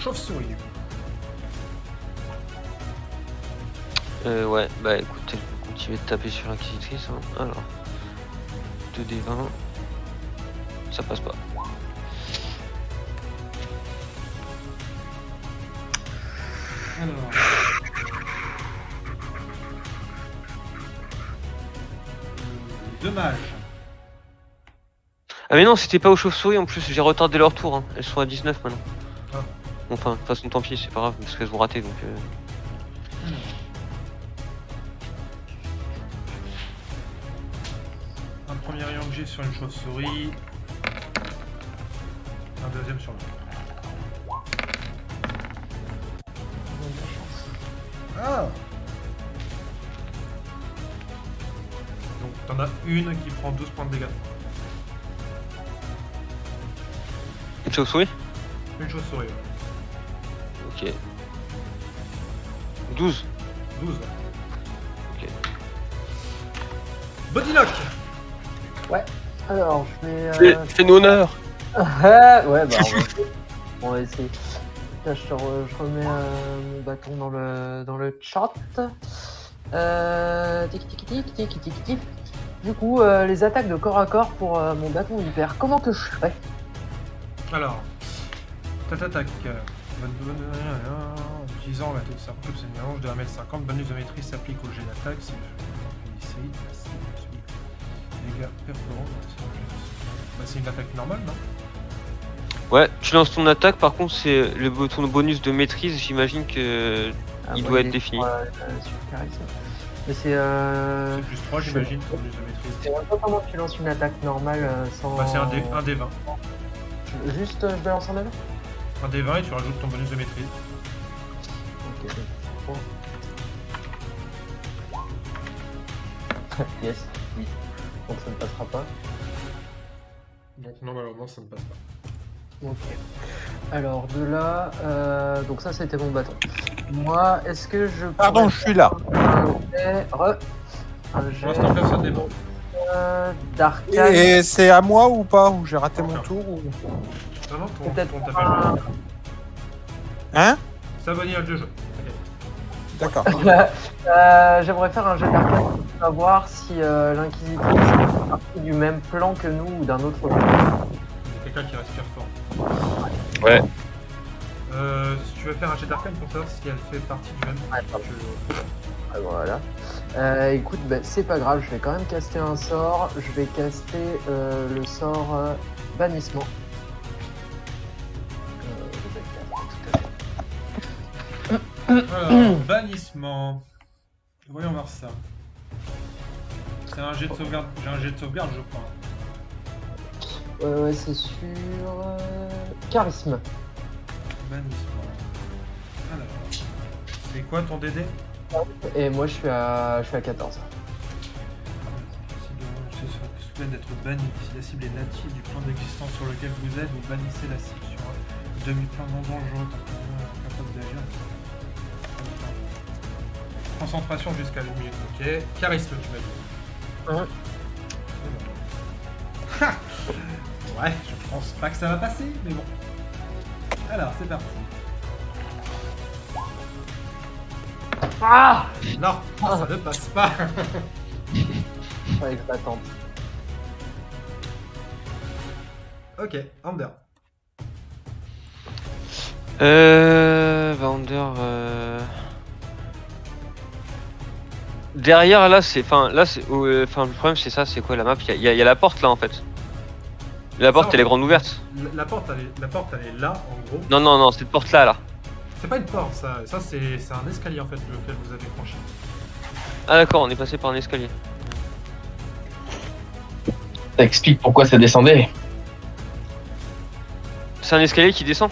chauve-souris du coup. Ouais, bah écoute, elle peut continuer de taper sur l'inquisitrice. Hein. Alors, 2d20. Ça passe pas. Alors. Dommage. Ah mais non, c'était pas aux chauves-souris en plus, j'ai retardé leur tour. Hein. Elles sont à 19 maintenant. Ah. Enfin, de toute façon, tant pis, c'est pas grave, parce qu'elles vont rater donc. Un premier rayon que j'ai sur une chauve-souris. Un deuxième sur l'autre. Ah! Donc t'en as une qui prend 12 points de dégâts. Une chauve-souris? Une chauve-souris, ouais. Ok. 12. 12. Ok. Bodylock! Ouais, alors je vais. Fais-nous honneur! Ouais, bah on va essayer. Là, je remets mon bâton dans le chat. Tic. Du coup, les attaques de corps à corps pour mon bâton hyper, comment que je fais? Alors, attaque. En utilisant la tête de serpent, c'est une mélange de 1m50. Bonus de maîtrise s'applique au jet d'attaque. Si je dégâts perforants. Bah, c'est une attaque normale, non? Ouais, tu lances ton attaque, par contre, c'est ton bonus de maîtrise, j'imagine que il doit être défini. Mais c'est plus 3, j'imagine, ton bonus de maîtrise. C'est un peu comment tu lances une attaque normale sans. Bah, c'est un D20. Juste, je balance un D20? Un D20 et tu rajoutes ton bonus de maîtrise. Ok, bon. Yes, oui. Donc ça ne passera pas. Donc non, malheureusement, ça ne passe pas. Ok. Alors de là, donc ça c'était mon bâton. Moi, est-ce que je... Pardon, je suis là. Pour l'instant, personne n'est mort. D'arcane. Et c'est à moi ou pas? Ou j'ai raté mon tour ou... Non, non, Peut-être ton tapage. Hein? Savonnier de jeu. D'accord. J'aimerais faire un jeu d'arcane pour savoir si l'inquisitrice fait partie du même plan que nous ou d'un autre plan. Quelqu'un qui respire fort. Ouais. Si tu veux faire un jet d'arcane pour savoir si elle fait partie du même plan que l'autre. Voilà. Écoute, bah, c'est pas grave, je vais quand même caster un sort. Je vais caster le sort bannissement. Alors, bannissement. Voyons voir ça. C'est un jet de sauvegarde. J'ai un jet de sauvegarde, je crois. Ouais, c'est sur charisme. Bannissement. Alors, c'est quoi ton DD? Et moi je suis à 14. Si le souhaite d'être banni, si la cible est native du plan d'existence sur lequel vous êtes, vous bannissez la cible sur un demi-plan non dangereux, capable d'agir. Concentration jusqu'à 1 minute, ok. Charisme, tu m'as dit. Ouais, je pense pas que ça va passer, mais bon. Alors, c'est parti. Ah Non, ça ne passe pas. Fallait que je l'attende. Ok, Ander. Vander. Derrière là, c'est. Enfin, là, c'est. Le problème, c'est ça, c'est quoi la map? Il y a la porte là en fait. La porte, elle est grande ouverte. La porte, elle est là, en gros. Non, cette porte là. C'est pas une porte, ça c'est un escalier en fait, lequel vous avez franchi. Ah d'accord, on est passé par un escalier. Ça explique pourquoi ça descendait. C'est un escalier qui descend?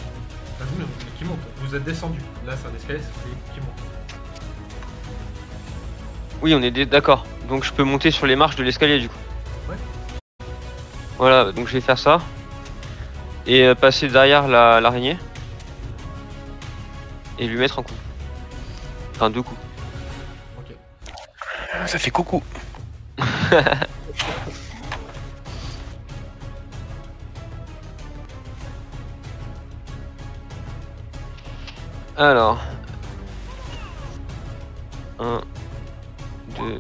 Ah oui, mais qui monte. Vous êtes descendu. Là, c'est un escalier qui monte. Oui, on est d'accord. Donc je peux monter sur les marches de l'escalier du coup. Ouais. Voilà, donc je vais faire ça. Et passer derrière l'araignée. Et lui mettre un coup. Enfin 2 coups. Ok. Ça fait coucou. Alors. 1, 2.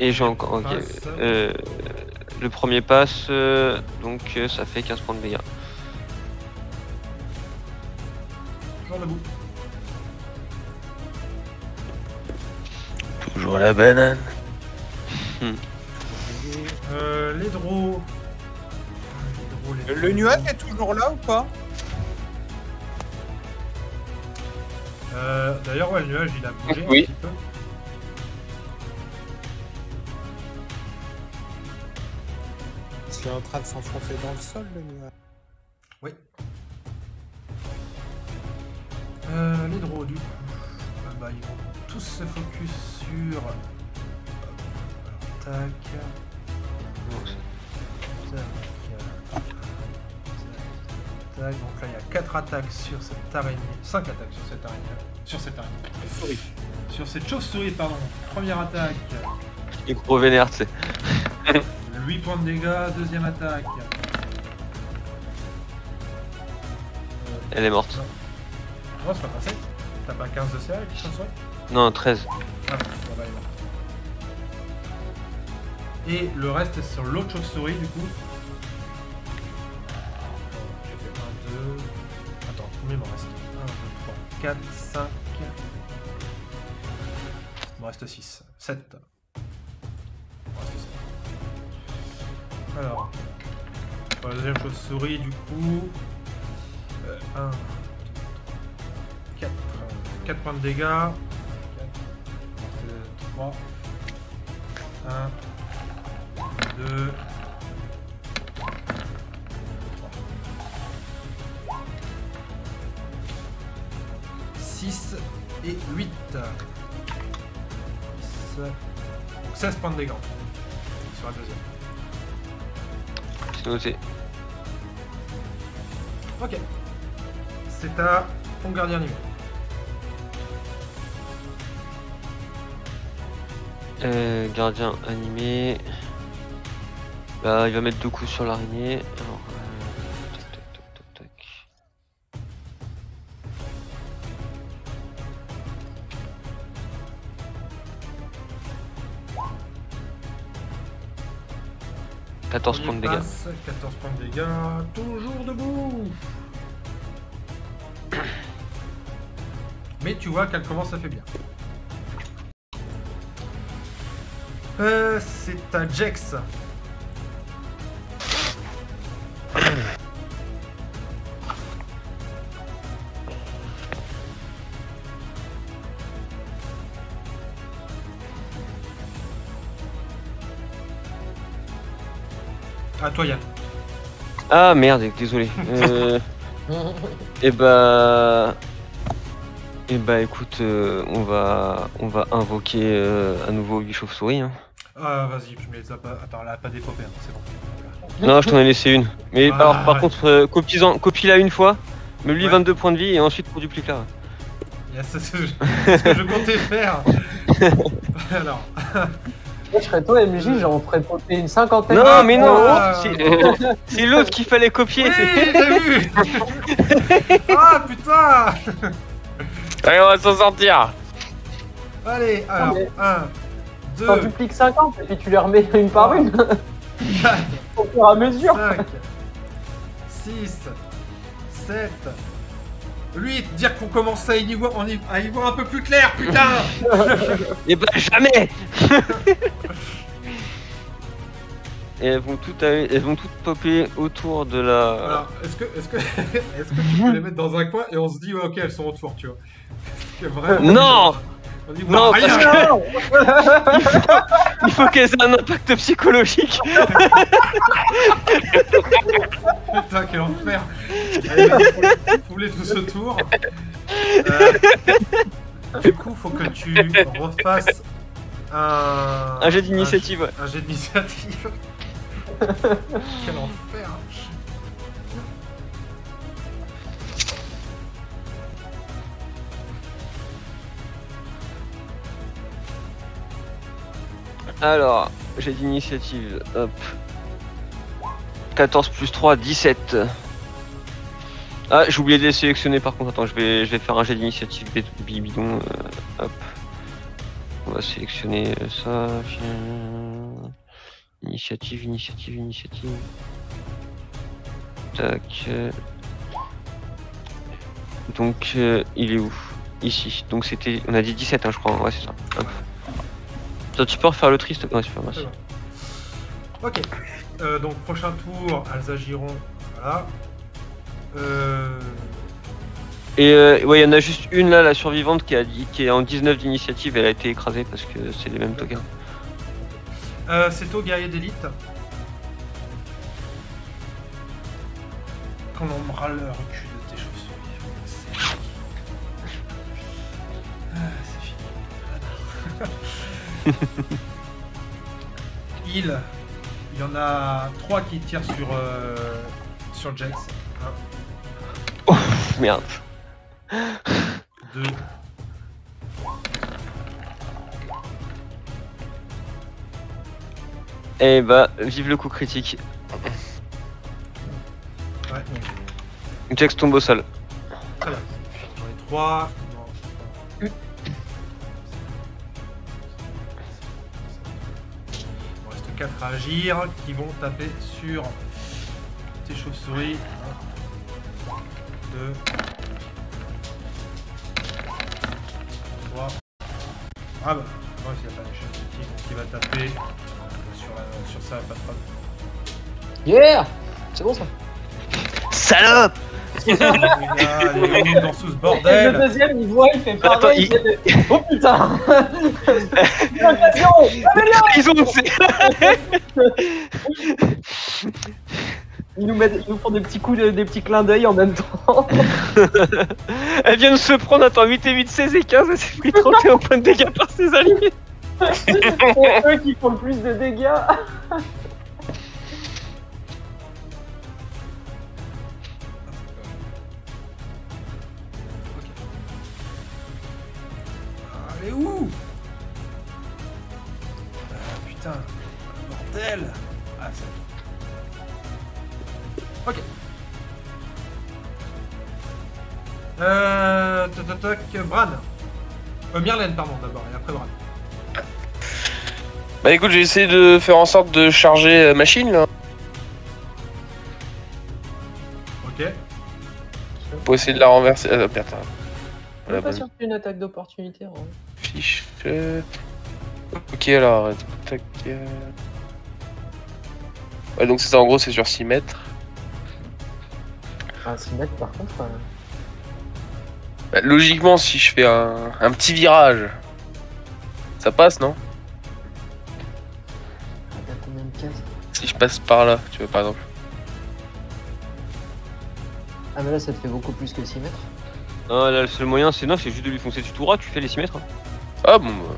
Et j'ai encore. Ok. Passe. Le premier passe, donc ça fait 15 points de dégâts. Toujours debout. Toujours la banane. Les draws. Le nuage est toujours là ou pas? D'ailleurs, ouais, le nuage il a bougé Oui. un petit peu. Il est en train de s'enfoncer dans le sol, le nuage. Oui. Les draws, du coup. Bah, ils vont tous se focus sur. Tac. Tac. Tac. Donc là, il y a 4 attaques sur cette araignée. 5 attaques sur cette araignée. Sur cette araignée. Souris. Sur cette chauve-souris, pardon. Première attaque. Les gros vénères, tu sais. 8 points de dégâts. Deuxième attaque. Elle est morte. Non, c'est pas passé. T'as pas 15 de CA avec les chauves-souris? Non, 13. Ah, bon, bah, elle est morte. Et le reste est sur l'autre chauve-souris, du coup. J'ai fait 1, 2... Attends, combien il m'en reste? 1, 2, 3, 4, 5... Il me reste 6. 7. Il me reste 7. Alors... Pour la deuxième chauve-souris, du coup... 1... 4 points de dégâts. 4, 3... 1... 2... 3. 6 et 8. 10. Donc 16 points de dégâts sur la deuxième. C'est noté. Ok. C'est à ton gardien animé. Gardien animé. Bah, il va mettre 2 coups sur l'araignée. Alors, tac, tac, tac, tac, tac. « 14 points de dégâts. 14 points de dégâts. Toujours debout. Mais tu vois qu'elle commence à faiblir. C'est à Jex. À toi Yann. Ah merde, désolé. Et bah écoute, on va invoquer à nouveau 8 chauves-souris. Hein. Ah vas-y, tu me les as pas. Attends, elle a pas dépopé, hein, c'est bon. Non, je t'en ai laissé une. Mais Ah, alors, par ouais. contre, copie-la une fois, me lui Ouais. 22 points de vie et ensuite pour duplique-la. Yes, c'est ce que je comptais faire. Alors. Moi, je serais toi, MJ, j'en ferais popper une cinquantaine. Non, mais non, Ah. c'est l'autre qu'il fallait copier. Oui, j'ai vu. Ah putain. Allez, on va s'en sortir. Allez, alors, mais- 1, T'en 2, dupliques 50 et puis tu les remets une par une. 4, Au fur et à mesure. 5, 6, 7, 8. Dire qu'on commence à y voir un peu plus clair, putain. Et bah jamais. Et elles vont toutes popper autour de la. Alors, est-ce que tu peux les mettre dans un coin et on se dit, ouais, ok, elles sont autour, tu vois. Parce que vraiment, Non. on y Non, voit rien. parce que il faut qu'elles aient un impact psychologique. Putain, quel enfer. Allez, foulez tous autour. Du coup, faut que tu refasses Un jet d'initiative. Ouais. Un jet d'initiative. Quel enfer. Alors, jet d'initiative. Hop. 14 plus 3, 17. Ah, j'ai oublié de les sélectionner par contre. Attends, je vais faire un jet d'initiative bidon. Hop. On va sélectionner ça. Initiative. Tac. Donc, il est où? Ici. Donc c'était, on a dit 17, hein, je crois. Ouais, c'est ça. Hop. Toi, tu peux refaire le tri, s'il te plaît? Ouais, super, merci. Ok. Donc prochain tour, elles agiront. Voilà. Et ouais, il y en a juste une là, la survivante, qui est en 19 d'initiative. Elle a été écrasée parce que c'est les mêmes tokens. C'est au guerrier d'élite. Quand on me râle le recul de tes chauves-souris. C'est fini. Il y en a 3 qui tirent sur Jets. Oh merde. 2. Eh bah, vive le coup critique. Ouais. Jax tombe au sol. Très bien. J'en ai 3. Il me reste 4 à agir qui vont taper sur tes chauves-souris. 2. 3. Ah bah, moi il n'y a pas d'échec critique, donc il va taper sur sa patronne. Yeah! C'est bon ça. Salope! Elle est dans tout ce Et le bordel! deuxième, il voit, il fait Attends, pareil. Il fait... Oh putain! L'occasion! Ils ont Ils nous font des petits coups, des petits clins d'œil en même temps. Elle vient de se prendre, attends, 8 et 8, 16 et 15, elle s'est pris 31 points de dégâts par ses alliés. C'est eux qui font le plus de dégâts. Elle est où? Putain, bordel! Ah, ça. Ok. Bran. Myrlène, pardon, d'abord, et après Bran. Bah écoute, j'ai essayé de faire en sorte de charger machine là, Ok. pour essayer de la renverser. Merde. Je La suis pas bonne sûr qu'il y ait une attaque d'opportunité. Hein. fiche. Ok, alors, tac. Ouais, donc c'est ça, en gros, c'est sur 6 mètres. Ah, 6 mètres par contre. Bah, logiquement, si je fais un petit virage, ça passe, non? T'as combien de cases? Si je passe par là, tu vois, par exemple. Ah, mais là, ça te fait beaucoup plus que 6 mètres. Ah, là, le seul moyen, c'est juste de lui foncer dessus tout droit, tu fais les 6 mètres. Ah bon, bah,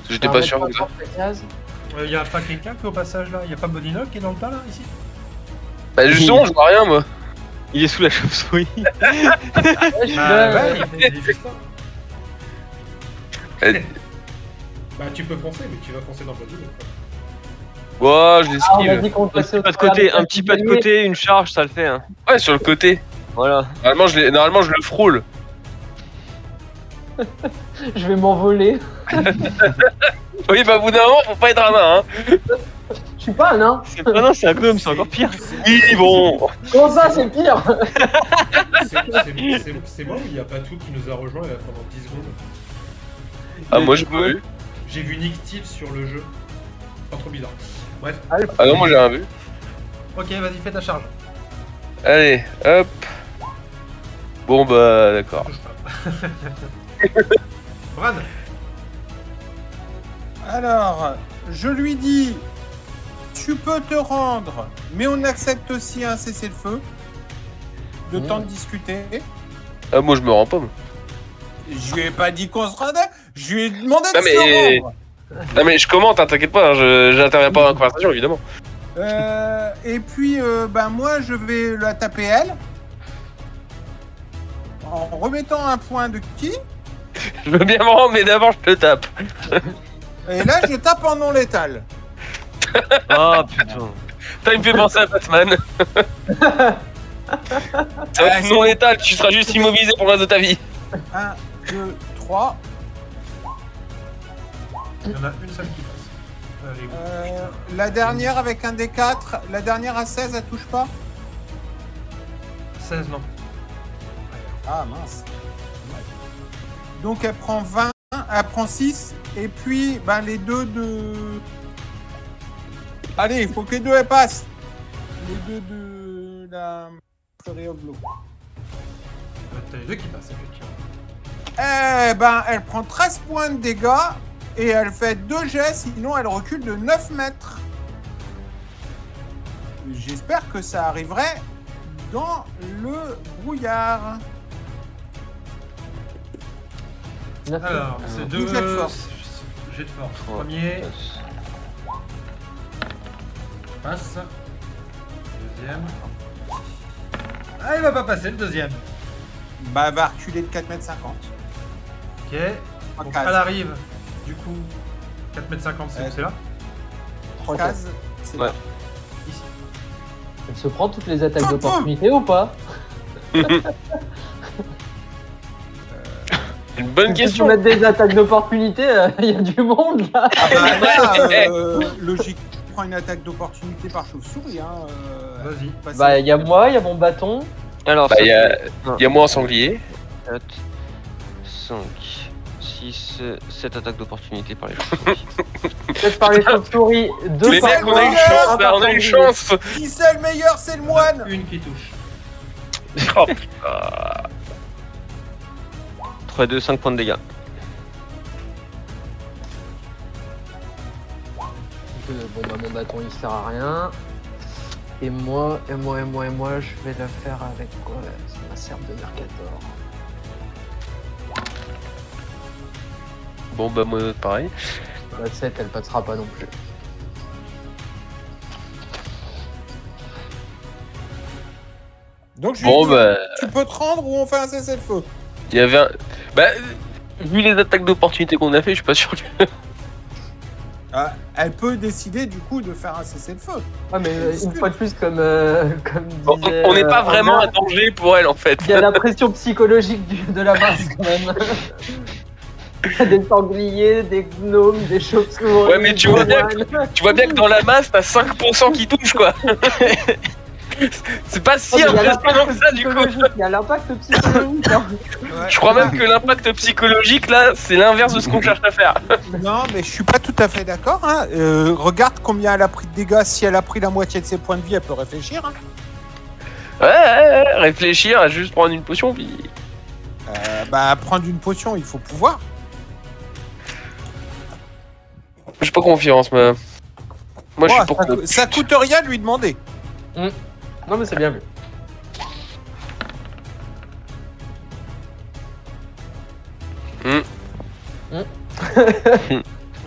j'étais pas sûr que ça. Y a pas quelqu'un qui est au passage là? Y a pas Bodinok qui est dans le tas là, ici? Bah, justement, je vois rien, moi. Il est sous la chauve-souris. Ouais, je suis Bah là, ouais, il est juste là. Euh, Bah tu peux foncer, mais tu vas foncer dans Bodinok. Ouah, je Ah, on a l'esquive. dit qu'on Un passait petit pas de côté, un petit pas de côté, une charge, ça le fait. Hein. Ouais, sur le côté. Voilà. Normalement, je le frôle. Je vais m'envoler. Oui, bah, au bout d'un moment, faut pas être un nain, hein. Je suis pas un nain. Ah non, c'est un gnome, c'est encore pire. Oui, bon. Comment ça, c'est pire? C'est moi ou il y a pas tout qui nous a rejoint pendant 10 secondes? Ah, moi, j'ai pas vu. J'ai vu Nick Steve sur le jeu. Pas trop bizarre. Bref. Ah non, moi, j'ai rien vu. Ok, vas-y, fais ta charge. Allez, hop. Bon, bah, d'accord. Bran. Alors, je lui dis, tu peux te rendre, mais on accepte aussi un cessez-le-feu. Le temps de discuter. Ah, moi, je me rends pas, moi. Je lui ai pas dit qu'on se rendait, je lui ai demandé de Ah, mais- se rendre. Non, mais je commente, hein, t'inquiète pas, hein, j'interviens pas dans la conversation, évidemment. Et puis, ben moi, je vais la taper elle. En remettant un point de ki. Je veux bien me rendre, mais d'abord, je te tape. Et là, je tape en non létal. Ah putain. Ça, il me fait penser à Batman. Ça va être non létal, tu seras juste immobilisé pour le reste de ta vie. 1, 2, 3. Il y en a une seule qui passe. Allez, putain. La dernière avec un D4, la dernière à 16, elle touche pas? 16, non. Ah mince. Donc elle prend 20, elle prend 6, et puis ben, les deux de... Allez, il faut que les deux elles passent. Les deux de la Flurry of Blow. T'as les deux qui passent, effectivement. Eh ben, elle prend 13 points de dégâts, et elle fait 2 jets, sinon elle recule de 9 mètres. J'espère que ça arriverait dans le brouillard. Alors, c'est deux Jet de force. Jet de force. Ouais, Premier, passe. passe. Deuxième. Ah, il va pas passer le deuxième. Bah, elle va reculer de 4,50 m. Ok. Trois Donc, cases. elle arrive. Du coup, 4,50 m, c'est là. 3 cases, c'est Ouais. là. Ici. Elle se prend toutes les attaques d'opportunité ou pas? Une bonne Si tu question. mettre des attaques d'opportunité, il y a du monde là. Ah bah là, logique, prends une attaque d'opportunité par chauve-souris. Hein, Vas-y. passer- Bah, il y a moi, il y a mon bâton. Alors, Bah, ça il y a- fait Il y a moi en sanglier. 4, 5, 6, 7 attaques d'opportunité par les chauves-souris. Peut-être par les chauves-souris, Les 2 par mecs, on moi, a une chance un là, par on a une sanglier. chance. Qui c'est le meilleur? C'est le moine. Une qui touche. Oh, putain. 3 et 2, 5 points de dégâts. Bon bah mon bâton il sert à rien. Et moi, je vais la faire avec quoi là? C'est ma serpe de Mercator. Bon bah moi pareil. La 7 elle passera pas non plus. Donc je lui Bon dis, bah tu peux te rendre ou on fait un cessez-le-feu? il y avait un... Bah vu les attaques d'opportunité qu'on a fait, je suis pas sûr que... Ah, elle peut décider du coup de faire un cessez-le-feu. Ouais mais une fois de plus comme Bon, disait, on n'est pas vraiment un Robert, danger pour elle en fait. il y a la pression psychologique de la masse quand même. Il y a des sangliers, des gnomes, des chauves-souris. Ouais, mais tu des vois bien moines. Tu vois bien que dans la masse, t'as 5% qui touche quoi. C'est pas si Oh, mais il y a impressionnant que l'impact ça du coup. psychologique, il y a l'impact psychologique. Hein. Ouais. Je crois même que l'impact psychologique là, c'est l'inverse de ce qu'on cherche à faire. Non, mais je suis pas tout à fait d'accord. Hein. Regarde combien elle a pris de dégâts. Si elle a pris la moitié de ses points de vie, elle peut réfléchir. Hein. Ouais, réfléchir à juste prendre une potion puis... Bah, prendre une potion, il faut pouvoir. J'ai pas confiance, mais... Moi je suis Ouais, pour... ça coûte rien de lui demander. Non mais c'est bien vu.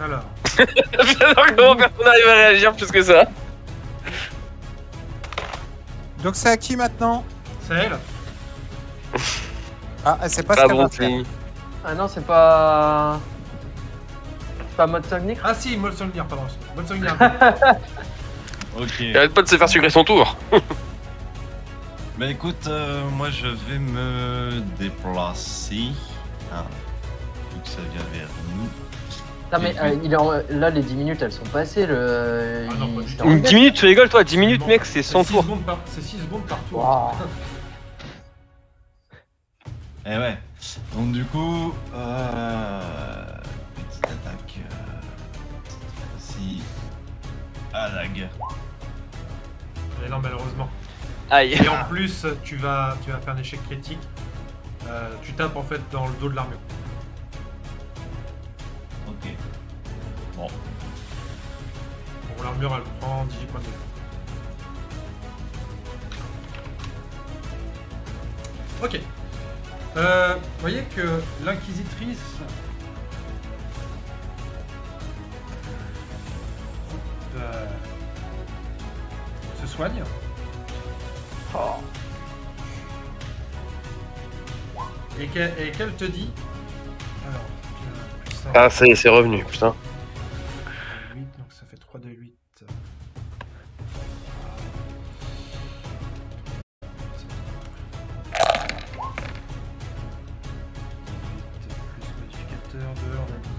Alors, J'adore comment personne n'arrive à réagir plus que ça. Donc c'est à qui maintenant? c'est elle. Ah, elle sait pas ce Ah qu'elle bon, va faire. Ah non c'est pas... C'est pas mode Solnir. Ah si, Molsongnir, pardon. Molsongnir. Ok. Il arrête pas de se faire sucrer son tour. Bah écoute, moi je vais me déplacer. Ah, vu que ça vient vers nous. Non mais là les 10 minutes elles sont passées le... Ah non, pas il du s'est tout. rendu 10 minutes, tu rigoles toi, 10 minutes mec, c'est 100 6 tours. secondes par, c'est 6 secondes par tour. Wow. Eh ouais. Donc du coup, petite attaque. Si. Ah lag. Et non, malheureusement. Aïe. Et en plus, tu vas faire un échec critique. Tu tapes en fait dans le dos de l'armure. Ok. Bon. Bon, l'armure elle prend 18 points de dégâts. Ok. Vous voyez que l'inquisitrice se soigne. Et qu'elle te dit. Alors, tu as plus Ah ça y est, c'est revenu, putain. 8, donc ça fait 3 de 8. en dehors, on a dit.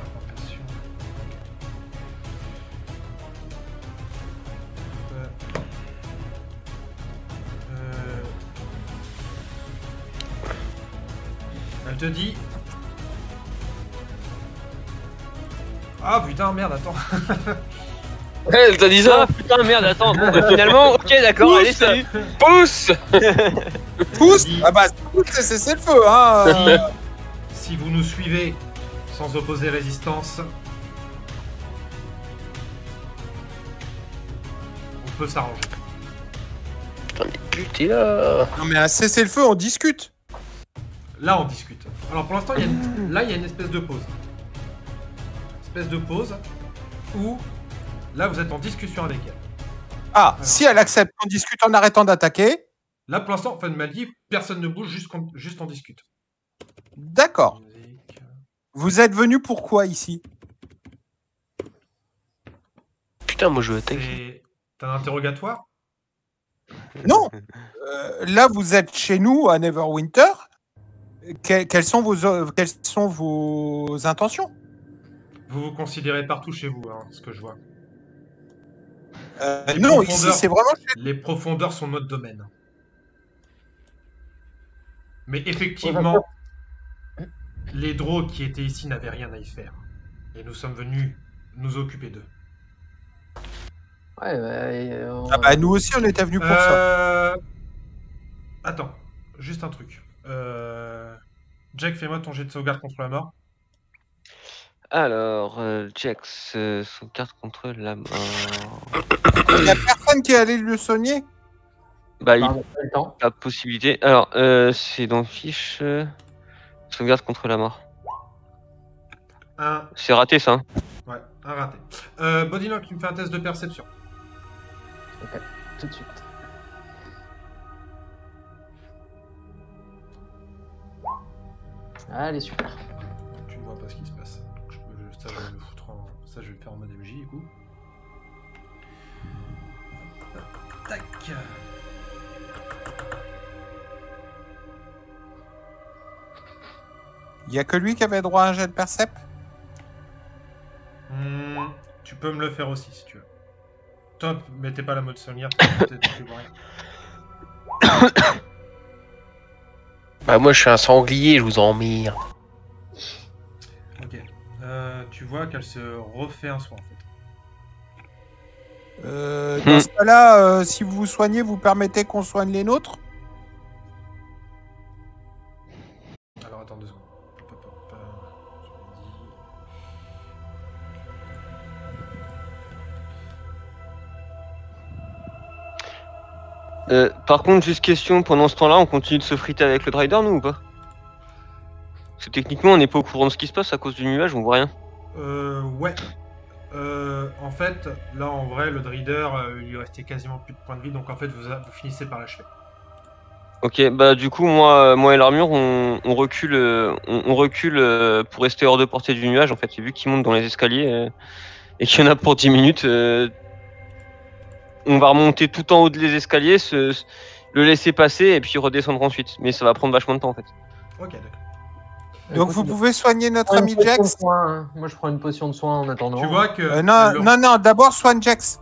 Implantation. Elle te dit. Ah putain, merde, attends. Elle t'a dit ça. Ah putain, merde, attends. Bon, bah, finalement, ok, d'accord, allez, salut. Pousse. Pousse. Ah bah, pousse, c'est le feu, hein. Si vous nous suivez sans opposer résistance, on peut s'arranger. Putain, mais putain là. Non mais un cessez-le-feu, on discute. Là, on discute. Alors pour l'instant, là, il y a une espèce de pause. Espèce de pause où là, vous êtes en discussion avec elle. Ah, Alors. si elle accepte qu'on discute en arrêtant d'attaquer, Là, pour l'instant, enfin, m'a dit, personne ne bouge, juste on discute. d'accord. Musique. Vous êtes venu pourquoi ici? Putain, moi je veux attaquer. T'as un interrogatoire? Non. Là, vous êtes chez nous à Neverwinter. Quelles sont vos intentions? Vous vous considérez partout chez vous, hein, ce que je vois. Les Non, profondeurs. ici, c'est vraiment... Les profondeurs sont notre domaine. Mais effectivement, les Drows qui étaient ici n'avaient rien à y faire. Et nous sommes venus nous occuper d'eux. Ouais, Ah bah, nous aussi, on était venus pour ça. Attends, juste un truc. Jack, fais-moi ton jet de sauvegarde contre la mort. Alors, Jax, sauvegarde contre la mort. Il y a personne qui est allé le soigner? Bah, il on a pas le temps. a possibilité. Alors, c'est dans fiche. Sauvegarde contre la mort. Un. C'est raté ça. Hein. Ouais, un raté. Bodylock, tu me fais un test de perception. Ok, tout de suite. Allez, super. Tu ne vois pas ce qui se passe. Donc, ça, je vais le foutre en... Ça, je vais le faire en mode MJ, du coup. Tac. Il y a que lui qui avait droit à un jet de percep? Tu peux me le faire aussi, si tu veux. Top, mettez pas la mode sonnière, peut-être que tu vois rien. Bah moi je suis un sanglier, je vous emmerde. Ok. Tu vois qu'elle se refait un soin, en fait. Dans ce cas-là, si vous vous soignez, vous permettez qu'on soigne les nôtres? Alors, attends 2 secondes. Hop, hop, hop, Par contre, juste question, pendant ce temps-là, on continue de se friter avec le Drider, nous ou pas? Parce que techniquement, on n'est pas au courant de ce qui se passe à cause du nuage, on voit rien. Ouais. En fait, là, en vrai, le Drider, il lui restait quasiment plus de points de vie, donc en fait, vous finissez par l'achever. Ok, bah du coup, moi et l'armure, on recule, on recule pour rester hors de portée du nuage, en fait. Et vu qu'il monte dans les escaliers et qu'il y en a pour 10 minutes, on va remonter tout en haut des escaliers, le laisser passer et puis redescendre ensuite. Mais ça va prendre vachement de temps, en fait. Ok, d'accord. Donc vous pouvez soigner notre Prends une ami potion de Jax? soin, hein. Moi, je prends une potion de soin en attendant. Tu vois que... Non, d'abord soigne Jax.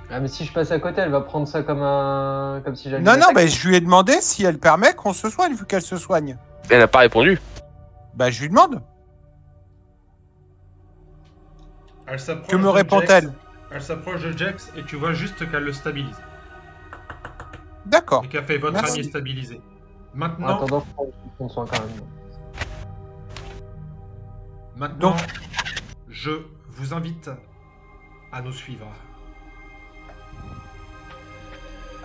Ah, mais si je passe à côté, elle va prendre ça comme si j'allais. Non, bah, je lui ai demandé si elle permet qu'on se soigne, vu qu'elle se soigne. Elle a pas répondu. Bah, je lui demande. Elle s'approche Que me de répond-elle? Jax. Elle s'approche de Jax et tu vois juste qu'elle le stabilise. D'accord. Et qu'elle fait votre Merci. ami est stabilisé. En Maintenant, attendant, je prends une potion de soin quand même. maintenant, Donc- je vous invite à nous suivre.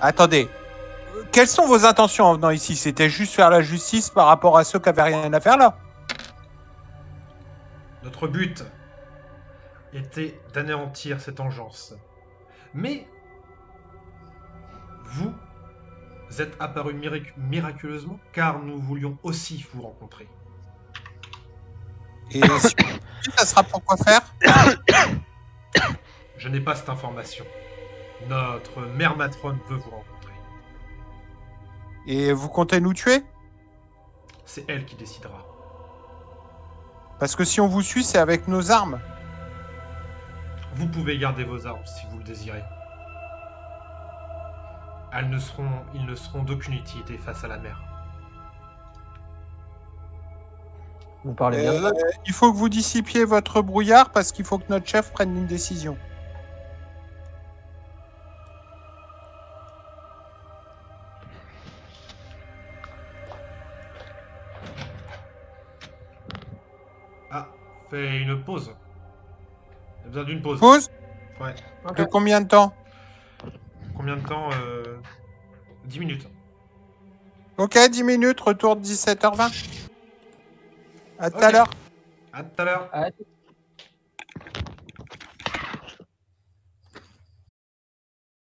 Attendez. Quelles sont vos intentions en venant ici? C'était juste faire la justice par rapport à ceux qui avaient rien à faire là? Notre but était d'anéantir cette engeance. Mais vous êtes apparu miraculeusement car nous voulions aussi vous rencontrer. Et si ça sera pour quoi faire? Je n'ai pas cette information. Notre mère matrone veut vous rencontrer. Et vous comptez nous tuer? C'est elle qui décidera. Parce que si on vous suit, c'est avec nos armes. Vous pouvez garder vos armes si vous le désirez. Ils ne seront d'aucune utilité face à la mer. Vous parlez bien de ça? Il faut que vous dissipiez votre brouillard parce qu'il faut que notre chef prenne une décision. Ah, fais une pause. Il a besoin d'une pause. Pause? Ouais. Ok. De combien de temps? Combien de temps 10 minutes. Ok, 10 minutes, retour de 17h20. À tout à Ok. l'heure. À tout à l'heure. Ah,